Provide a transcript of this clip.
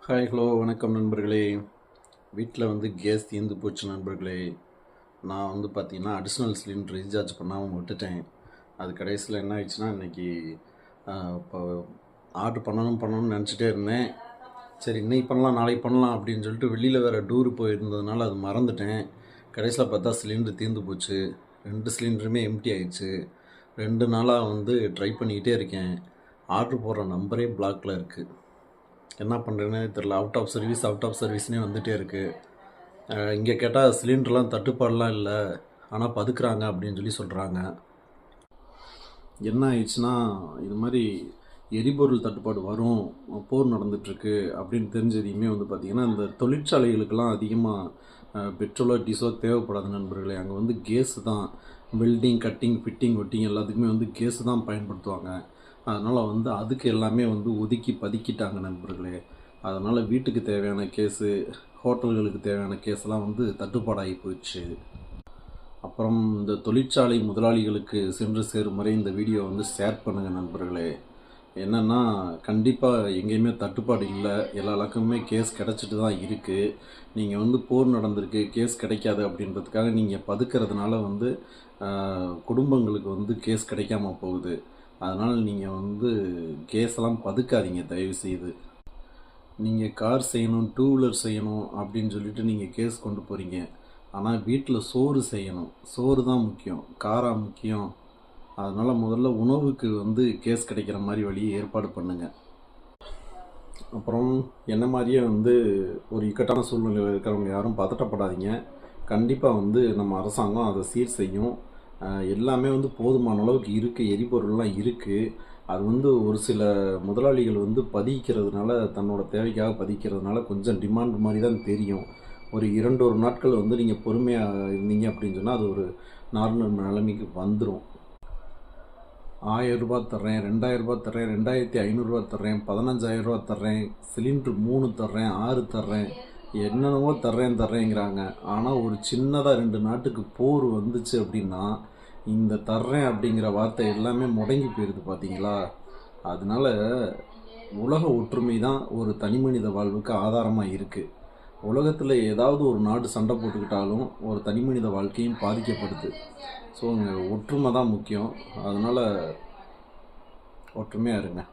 Hi hello வணக்கம் நண்பர்களே. வீட்டில் கேஸ் தீர்ந்து போச்சு நண்பர்களே. நான் பார்த்தீங்கன்னா அடிஷ்னல் சிலிண்டர் ரீசார்ஜ் பண்ணாமல் விட்டுட்டேன். அது கடைசியில் என்ன ஆயிடுச்சுன்னா இன்றைக்கி இப்போ ஆர்டர் பண்ணணும்னு நினச்சிட்டே இருந்தேன். சரி இன்னைக்கு பண்ணலாம் நாளைக்கு பண்ணலாம் அப்படின்னு சொல்லிட்டு வெளியில் வேறு டூர் போயிருந்ததுனால அது மறந்துட்டேன். கடைசியில் பார்த்தா சிலிண்டர் தீர்ந்து போச்சு. 2 சிலிண்டருமே எம்டி ஆயிடுச்சு. 2 நாளாக ட்ரை பண்ணிக்கிட்டே இருக்கேன். ஆர்டர் போடுற நம்பரே பிளாக்கில் இருக்குது. என்ன பண்ணுறேன்னு தெரில. அவுட் ஆஃப் சர்வீஸ்னே வந்துகிட்டே இருக்குது. இங்கே கேட்டால் சிலிண்டர்லாம் தட்டுப்பாடெலாம் இல்லை, ஆனால் பதுக்குறாங்க அப்படின்னு சொல்கிறாங்க. என்ன ஆயிடுச்சுன்னா இது மாதிரி எரிபொருள் தட்டுப்பாடு வரும், போர் நடந்துகிட்ருக்கு அப்படின்னு தெரிஞ்சதையுமே பார்த்திங்கன்னா இந்த தொழிற்சாலைகளுக்கெல்லாம் அதிகமாக பெட்ரோலோ டீசலோ தேவைப்படாது நண்பர்களே. அங்கே கேஸு தான் வெல்டிங், கட்டிங், ஃபிட்டிங், ஒட்டிங் எல்லாத்துக்குமே கேஸு தான் பயன்படுத்துவாங்க. அதனால் அதுக்கு எல்லாமே ஒதுக்கி பதுக்கிட்டாங்க நண்பர்களே. அதனால் வீட்டுக்கு தேவையான கேஸு, ஹோட்டல்களுக்கு தேவையான கேஸ்லாம் தட்டுப்பாடாகி போயிடுச்சு. அப்புறம் இந்த தொழிற்சாலை முதலாளிகளுக்கு சென்று சேரும் வரை இந்த வீடியோ ஷேர் பண்ணுங்கள் நண்பர்களே. என்னென்னா கண்டிப்பாக எங்கேயுமே தட்டுப்பாடு இல்லை, எல்லா இலக்குமே கேஸ் கிடச்சிட்டு தான் இருக்குது. நீங்கள் போர் நடந்திருக்கு, கேஸ் கிடைக்காது அப்படின்றதுக்காக நீங்கள் பதுக்கிறதுனால குடும்பங்களுக்கு கேஸ் கிடைக்காம போகுது. அதனால் நீங்கள் கேஸெல்லாம் பதுக்காதீங்க தயவுசெய்து. நீங்கள் கார் செய்யணும், 2 வீலர் செய்யணும் அப்படின்னு சொல்லிட்டு நீங்கள் கேஸ் கொண்டு போகிறீங்க. ஆனால் வீட்டில் சோறு செய்யணும், சோறு தான் முக்கியம், காரா முக்கியம். அதனால் முதல்ல உணவுக்கு கேஸ் கிடைக்கிற மாதிரி வழியை ஏற்பாடு பண்ணுங்கள். அப்புறம் என்ன மாதிரியே ஒரு இக்கட்டான சூழ்நிலையில் இருக்கிறவங்க யாரும் பதட்டப்படாதீங்க. கண்டிப்பாக நம்ம அரசாங்கம் அதை சீர் செய்யும். எல்லாமே போதுமான அளவுக்கு இருக்குது, எரிபொருள்லாம் இருக்குது. அது ஒரு சில முதலாளிகள் பதிக்கிறதுனால, தன்னோட தேவைக்காக பதிக்கிறதுனால கொஞ்சம் டிமாண்ட் மாதிரி தான் தெரியும். ஒரு 2-1 நாட்கள் நீங்கள் பொறுமையாக இருந்தீங்க அப்படின்னு சொன்னால் அது ஒரு நார்மல் நிலைமைக்கு வந்துடும். 1000 ரூபா தர்றேன், 2000 ரூபா தர்றேன், 2500 ரூபா தர்றேன், 15,000 ரூபா தர்றேன், சிலிண்ட்ரு 3 தர்றேன், 6 தர்றேன், என்னென்னவோ தர்றேங்கிறாங்க. ஆனால் ஒரு சின்னதாக 2 நாட்டுக்கு போர் வந்துச்சு அப்படின்னா இந்த தர்றேன் அப்படிங்கிற வார்த்தை எல்லாமே முடங்கி போயிடுது பார்த்தீங்களா. அதனால் உலக ஒற்றுமை தான் ஒரு தனி மனித வாழ்வுக்கு ஆதாரமாக இருக்குது. உலகத்தில் ஏதாவது ஒரு நாடு சண்டை போட்டுக்கிட்டாலும் ஒரு தனி மனித வாழ்க்கையும் பாதிக்கப்படுது. ஸோ இங்கே ஒற்றுமை தான் முக்கியம். அதனால் ஒற்றுமையாக இருங்க.